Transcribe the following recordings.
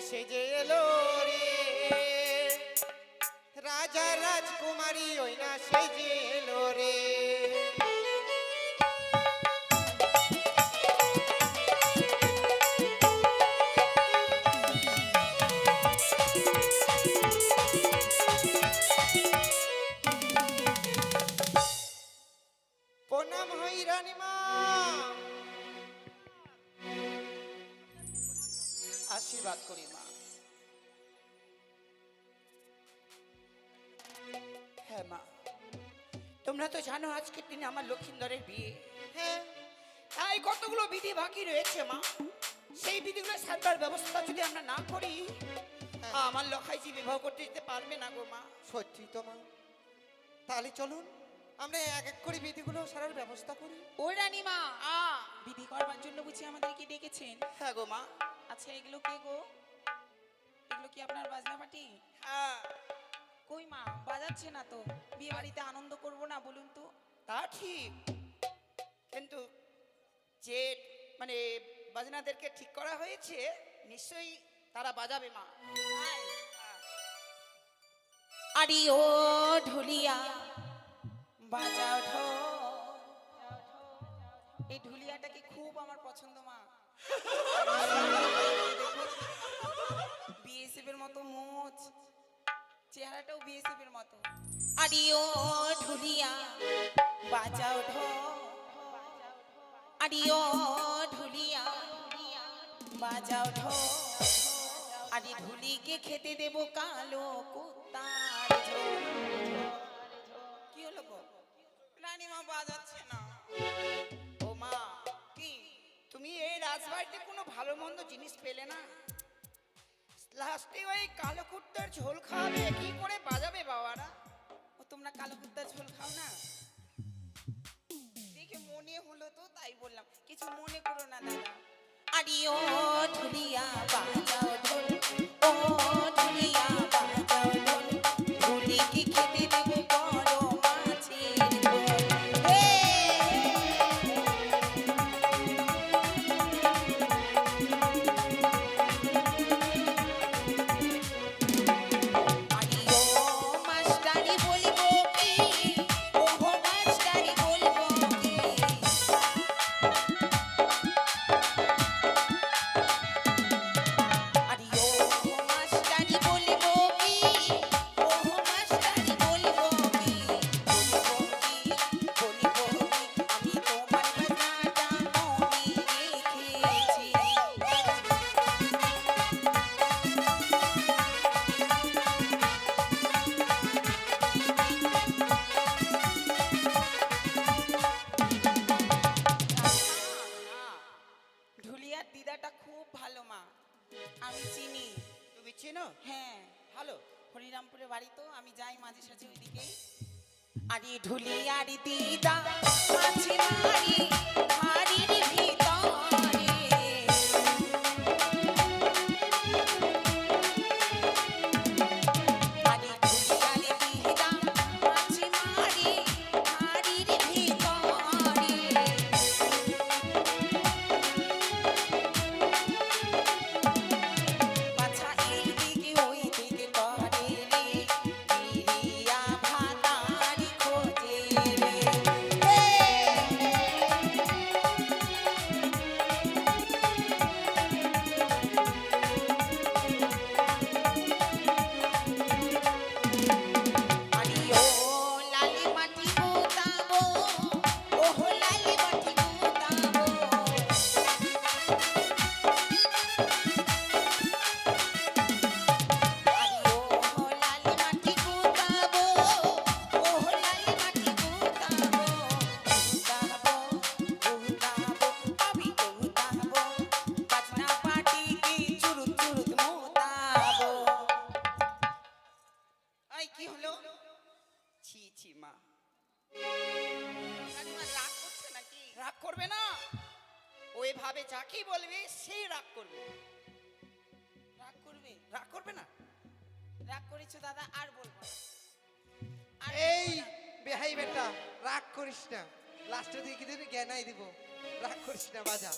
সেজে এলো রে রাজা রাজকুমারী ওই না সেজে এলো রে প্রণাম হই রানীমা আশীর্বাদ করি মা। হ্যাঁ মা, তোমরা তো জানো আজকের দিনে আমার লক্ষিন্দরের বিয়ে। হ্যাঁ তাই কতগুলো বিধি বাকি রয়েছে মা, সেই বিধিগুলো সারবার ব্যবস্থা যদি আমরা না করি আমার লখাইজি বিবাহ করতে যেতে পারবে না গো মা। সত্যি তো মা, তাহলে চলুন আমরা এক এক করে বিধিগুলো সারার ব্যবস্থা করি। ও রানীমা, বিধি করবার জন্য বুঝি আমাদেরকে ডেকেছেন? হ্যাঁ গো মা। আচ্ছা, এগুলো কে গো? এগুলো কি আপনার বাজনা পার্টি? হ্যাঁ। কই মা, বাজাচ্ছে না তো। বিয়ে বাড়িতে আনন্দ করব না বলুন তো? তা ঠিক, কিন্তু যে মানে বাজনাদেরকে ঠিক করা হয়েছে নিশ্চয়ই তারা বাজাবে মা। আরে ও ঢুলিয়া বাজাও ঢোল। এই ঢুলিয়াটাকে খুব আমার পছন্দ মা। বিএসএফ এর মতো মোচ, চেহারাটাও বিএসএফ এর মতো। আরে ও ঢুলিয়া বাজাও ঢোল। আরে ও ঢুলিয়া বাজাও ঢোল। আরে ঢুলিকে খেতে দেব কালো কুত্তার ঝোল। কি হলো গো? রানীমা বাজাচ্ছে না। ও মা, কি? তুমি এই রাজবাড়িতে কোনো ভালো মন্দ জিনিস পেলে না? লাস্টে ওই কালো কুত্তার ঝোল খাওয়াবে, কি করে বাজাবে বাবারা? ও তোমরা কালো কুত্তার ঝোল খাও না? দেখে মনে হলো তো তাই বললাম, কিছু মনে করো না দাদা। আরে ও ঢুলিয়া বাজাও ঢোল, ও ঢুলিয়া বাজাও ঢোল। ঢুলিকে খেতে দেব বড় মাছের ঝোল। হে! আরে ও মাস্টারি বলবো কি, ও মাস্টারি বলবো কি। আরে ও মাস্টারি বলবো কি, ও মাস্টারি বলবো কি। বলবো কি, বলবো কি, আমি তোমার বাজনাটা মনে রেখেছি। ঢুলিয়ার দিদাটা খুব ভালো মা, আমি চিনি। তুমি চেনো? হ্যাঁ, ভালো। হরিরামপুরে বাড়ি তো, আমি যাই মাঝে সাঝে ওইদিকে। আরে ঢুলিয়ার দিদা মাছি মারি হাড়ির ভিতরে। আরে ঢুলিয়ার দিদা মাছি মারি হাড়ির ভিতরে। বাছা এইদিকে ওইদিকে করে রে, বিরিয়া ভাতারি খোঁজে রে। হে! আরে ও লালি মাটি গোতাবো, ওহ লালি মাটি গোতাবো। আরে ও লালি মাটি গোতাবো, ওহ লালি মাটি গোতাবো। গোতাবো, গোতাবো, আমি গোতাবো, বাজনা পাটিকে চুরুত চুরুত মোতাবো। এই কি হলো? ছি ছি মা, রানীমা রাগ করছে নাকি? রাগ করবে না। ওইভাবে যাকেই বলবে সেই রাগ করবে। রাগ করবে? রাগ করবে না। রাগ করেছো দাদা, আর বলবো না। আর এই বলবো না। বেহাই বেটা, রাগ করিস না, লাস্টে দিয়ে কিন্তু জ্ঞানাই দিব। রাগ করিস না, বাজা।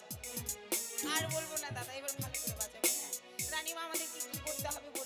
আর বলবো না দাদা, এবার ভালো করে বাজাবে। হ্যাঁ রানী জানি মা আমাদেরকে কি করতে হবে